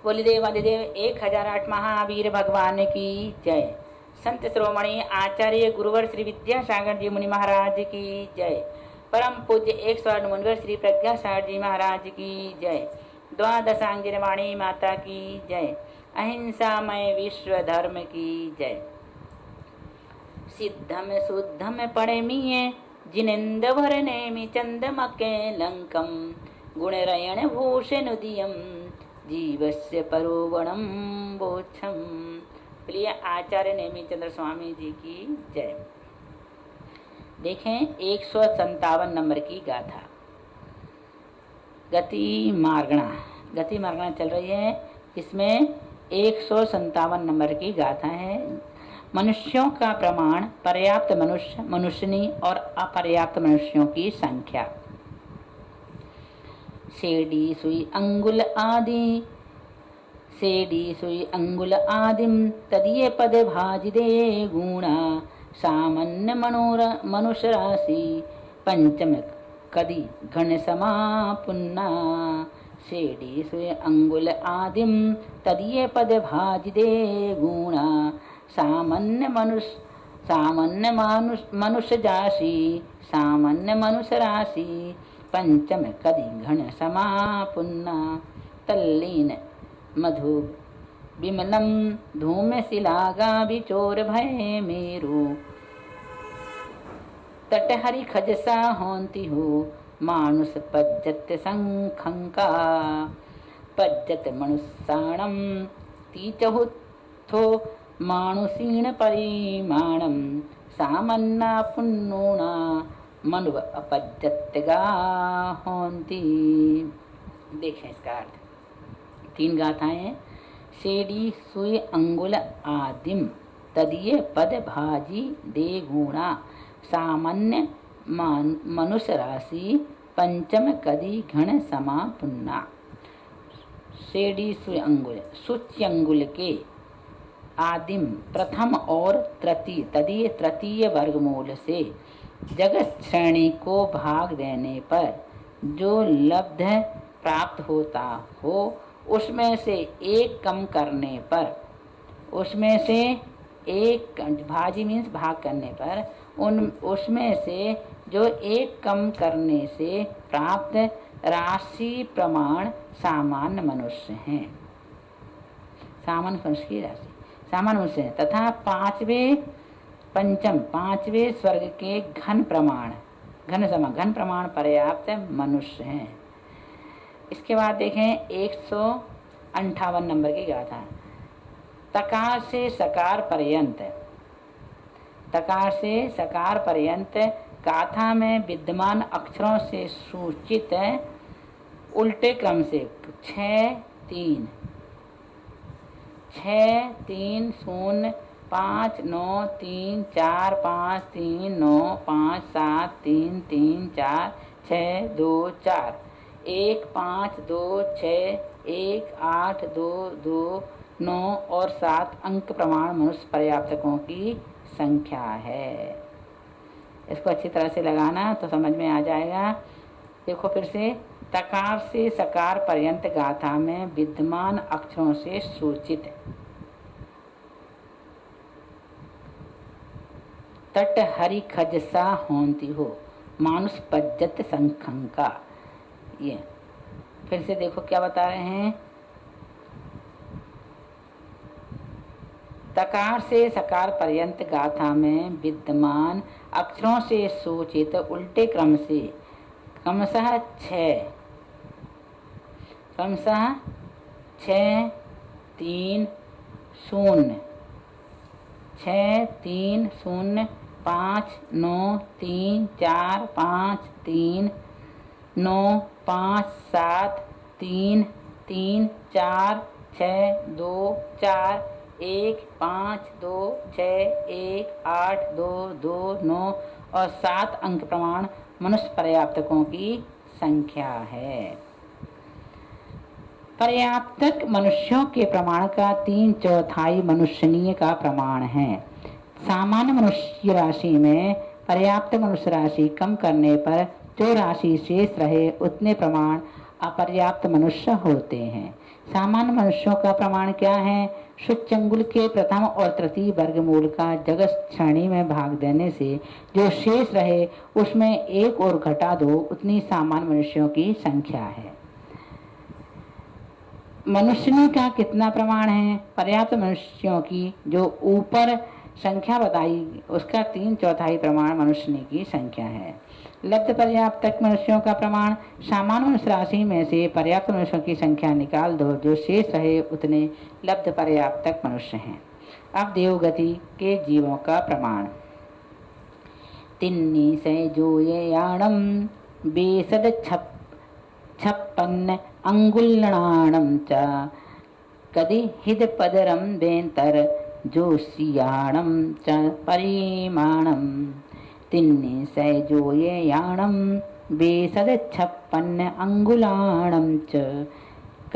बोली देवादिदेव 1008 महावीर भगवान की जय। संत श्रोमणी आचार्य गुरुवर श्री विद्यासागर जी मुनि महाराज की जय। परम पूज्य 108 मुनिवर श्री प्रज्ञासागर जी महाराज की जय। द्वादशांगिर वाणी माता की जय। अहिंसामय विश्व धर्म की जय। सिद्धम शुद्धम पड़ेमीये जिनेन्द्र भरनेमि चंदमके लंकम गुणरयण भूषणुदियम जीवस्य परोवणम बोछम। प्रिय आचार्य नेमिचंद्र स्वामी जी की जय। देखें 157 नंबर की गाथा गति मार्गणा चल रही है। इसमें 157 नंबर की गाथा है। मनुष्यों का प्रमाण, पर्याप्त मनुष्य, मनुष्यनी और अपर्याप्त मनुष्यों की संख्या। सेडी सुई अंगुल आदिम तदीय पद भाजिदे गुणा सामान्य मनुष्य राशि पंचम कदी घन समापुन्ना। सेडी सुई अंगुल आदिम तदीय पद भाजिदे गुणा सामान्य मनुष्य राशि पंचम कदी घन समापुन्ना। तल्लीन मधु विमलम धूम शिलागा विचोर भय मेरु तटहरि खजसा होंती हो मानुष पज्जत संखंका। पज्जत मनुष्याणम तीचहुत्थो मानुषीण परिमाणम सामन्ना पुन्नुना मनुव अपज्जतगा होंती। देखें इसका अर्थ। 3 गाथाएं। सेडी सुई अंगुल आदिम तदीय पद भाजी दे गुणा सामान्य मनुष्य राशि पंचम कदी घन समा पुन्ना। सेडी सुई अंगुल सूच्यंगुल के आदिम प्रथम और तृतीय वर्गमूल से जगत श्रेणी को भाग देने पर जो लब्ध प्राप्त होता हो उसमें से एक कम करने पर, उसमें से एक भाजी मीन्स भाग करने पर, उसमें से जो एक कम करने से प्राप्त राशि प्रमाण सामान्य मनुष्य हैं। सामान्य मनुष्य की राशि सामान्य मनुष्य है। तथा पांचवे स्वर्ग के घन प्रमाण पर्याप्त मनुष्य हैं। इसके बाद देखें 158 नंबर की गाथा। तकार से सकार पर्यंत गाथा में विद्यमान अक्षरों से सूचित उल्टे क्रम से 6 3 0 5 9 3 4 5 3 9 5 7 3 3 4 6 2 4 1 5 2 6 1 8 2 2 9 और 7 अंक प्रमाण मनुष्य पर्याप्तकों की संख्या है। इसको अच्छी तरह से लगाना तो समझ में आ जाएगा। देखो फिर से। तकार से सकार पर्यंत गाथा में विद्यमान अक्षरों से सूचित तट हरि खजसा होंती हो मानुष पज्जत संखंका। ये फिर से देखो क्या बता रहे हैं। तकार से सकार पर्यंत गाथा में विद्यमान अक्षरों से सूचित उल्टे क्रम से क्रमशः 6 3 0 6 3 0 5 9 3 4 5 3 9 5 7 3 3 4 6 2 4 1 5 2 6 1 8 2 2 9 और 7 अंक प्रमाण मनुष्य पर्याप्तकों की संख्या है। पर्याप्तक मनुष्यों के प्रमाण का 3/4 मनुष्यनीय का प्रमाण है। सामान्य मनुष्य राशि में पर्याप्त मनुष्य राशि कम करने पर जो राशि शेष रहे उतने प्रमाण अपर्याप्त मनुष्य होते हैं। सामान्य मनुष्यों का प्रमाण क्या है? सूच्यंगुल के प्रथम और तृतीय वर्गमूल का जगत श्रेणी में भाग देने से जो शेष रहे उसमें एक और घटा दो, उतनी सामान्य मनुष्यों की संख्या है। मनुष्यनी का कितना प्रमाण है? पर्याप्त मनुष्यों की जो ऊपर संख्या बताई उसका 3/4 प्रमाण मनुष्यनी की संख्या है। लब्ध पर्याप्त मनुष्यों का प्रमाण सामान्य मनुष्य राशि में से पर्याप्त मनुष्यों की संख्या निकाल दो, जो शेष रहे उतने लब्ध पर्याप्त मनुष्य हैं। अब देवगति के जीवों का प्रमाण। तिन्नी से जो ये याणम बेसद 56 अंगुलनाणम च कदि हिद पदरम बेंतर जोशियाणम च परिमाणम। तिन्नी से जो ये याणम बेसद 56 अंगुलाणम च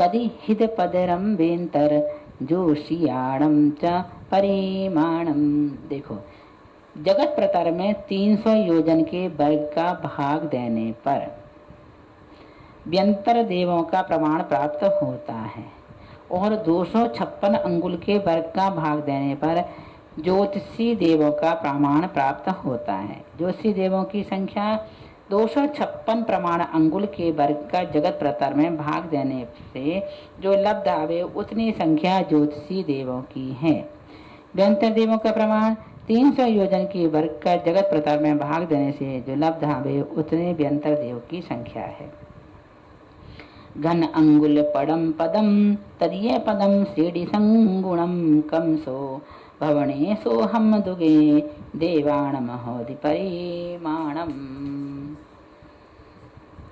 कदि हिद पदरम बेंतर जोशियाणम च परिमाणम। देखो, जगत प्रतर में 300 योजन के वर्ग का भाग देने पर व्यंतर देवों का प्रमाण प्राप्त होता है और 256 अंगुल के वर्ग का भाग देने पर ज्योतिषी देवों का प्रमाण प्राप्त होता है। ज्योतिषी देवों की संख्या 256 प्रमाण अंगुल के वर्ग का जगत प्रतर में भाग देने से जो लब्ध आवे उतनी संख्या ज्योतिषी देवों की है। व्यंतर देवों का प्रमाण 300 योजन के वर्ग का जगत प्रतर में भाग देने से जो लब्ध आवे उतने व्यंतर देव की संख्या है। घन अंगुल पदम पदम तदीय पदम सीढ़ी संगुणम कमसो भवने सोहम दुगे देवाणम होदि परिमाणम।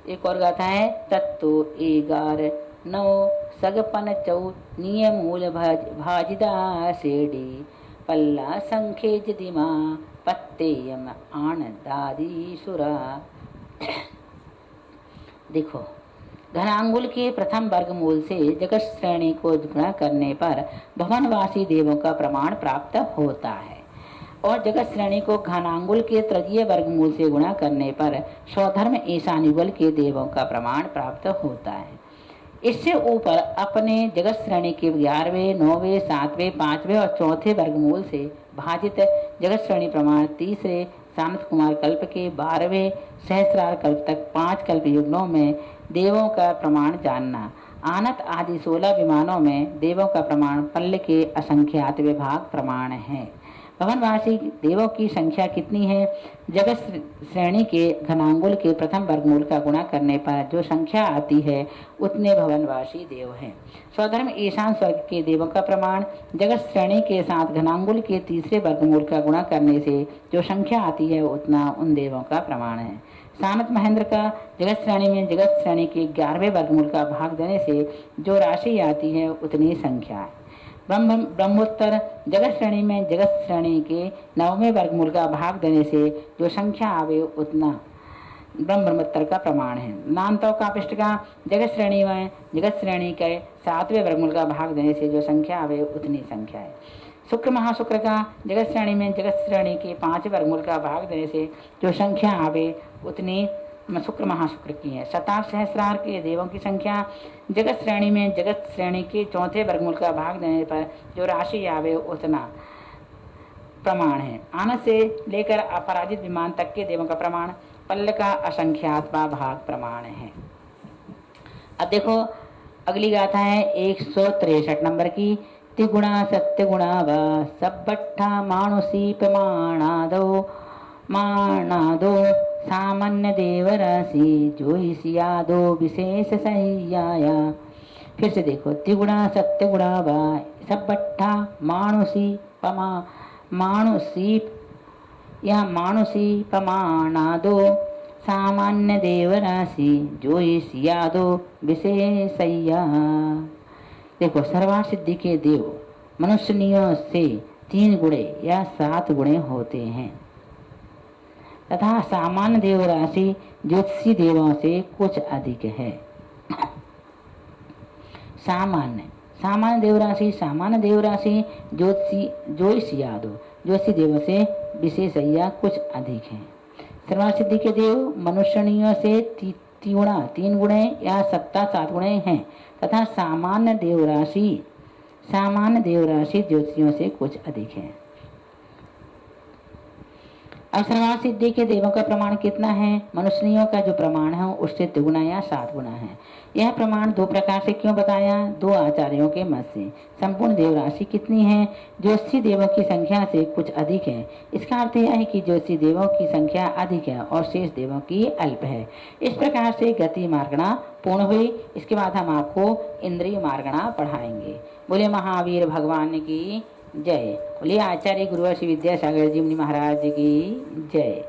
एक और गाथा है। तत्तो 11 9 सगपन चौ नियमूल भाजिदा सेडी पल्ला संखेज दिमा पत्तेयम आन दादी सुरा। देखो, घनांगुल के प्रथम वर्गमूल से जगत श्रेणी को गुणा करने पर भवनवासी देवों का प्रमाण प्राप्त होता है और जगत श्रेणी को घनांगुल के तृतीय वर्गमूल से गुणा करने पर स्वधर्म ईशानुबल के देवों का प्रमाण प्राप्त होता है। इससे ऊपर अपने जगत श्रेणी के 11वें 9वें 7वें 5वें और 4थे वर्गमूल से भाजित जगत श्रेणी प्रमाण तीसरे सानत कुमार कल्प के 12वें सहस्रार कल्प तक 5 कल्प युगलों में देवों का प्रमाण जानना। आनत आदि 16 विमानों में देवों का प्रमाण पल्ल के असंख्यात विभाग प्रमाण है। भवनवासी देवों की संख्या कितनी है? जगत श्रेणी के घनांगुल के प्रथम वर्गमूल का गुणा करने पर जो संख्या आती है उतने भवनवासी देव हैं। स्वधर्म ईशान स्वर्ग के देवों का प्रमाण जगत श्रेणी के साथ घनांगुल के तीसरे वर्गमूल का गुणा करने से जो संख्या आती है उतना उन देवों का प्रमाण है। सानत महेंद्र का जगत श्रेणी में जगत श्रेणी के 11वें वर्गमूल का भाग देने से जो राशि आती है उतनी संख्या है। ब्रह्मोत्तर जगत श्रेणी में जगत श्रेणी के 9वें वर्गमूल का भाग देने से जो संख्या आवे उतना ब्रह्मोत्तर का प्रमाण है। नामतो का पृष्ठ का जगत श्रेणी में जगत श्रेणी के 7वें वर्गमूल का भाग देने से जो संख्या आवे उतनी संख्या है। शुक्र महाशुक्र का जगत श्रेणी में जगत श्रेणी के 5वें वर्गमूल का भाग देने से जो संख्या आवे उतनी शुक्र महाशुक्र की है। शताब्द सहस्रार के देवों की संख्या जगत श्रेणी में जगत श्रेणी के 4थे वर्गमूल का भाग देने पर जो राशि आवे उतना प्रमाण है। आनंद से लेकर अपराजित विमान तक के देवों का प्रमाण पल्ल का असंख्यात भाग प्रमाण है। अब देखो, अगली गाथा है 163 नंबर की। तिगुणा सत्य गुणा व सब्बट्ठा मानुषी माणादो सामान्य देवराशि जोहिसियादो विशेष सहियाया। फिर से देखो, त्रिगुणा सत्य गुणा व सब्बट्ठा मानुषी पमाणादो सामान्य देवराशि जोहिसियादो विशेषया। देखो, सर्वा सिद्धि के देव मनुष्यनियों से 3 गुणे या 7 गुणे होते हैं तथा सामान्य देव राशि ज्योतिषी देवों से कुछ अधिक है। सामान्य देव राशि ज्योतिषी देवों से विशेषया कुछ अधिक है। सर्वसिद्धि के देव मनुष्यनियों से तिगुणा 3 गुणे या सत्ता 7 गुणे हैं तथा सामान्य देवराशि ज्योतिषियों से कुछ अधिक है। अब सर्वार्थ सिद्धि के देवों का प्रमाण कितना है? मनुष्यों का जो प्रमाण है उससे 2 गुना या 7 गुना है। यह प्रमाण 2 प्रकार से क्यों बताया? 2 आचार्यों के मत से। संपूर्ण देवराशि कितनी है? ज्योतिषी देवों की संख्या से कुछ अधिक है। इसका अर्थ यह है कि ज्योतिषी देवों की संख्या अधिक है और शेष देवों की अल्प है। इस प्रकार से गति मार्गणा पूर्ण हुई। इसके बाद हम आपको इंद्रिय मार्गणा पढ़ाएंगे। बोले महावीर भगवान की जय। बोलिए आचार्य गुरुवर श्री विद्यासागर जी मुनि महाराज की जय।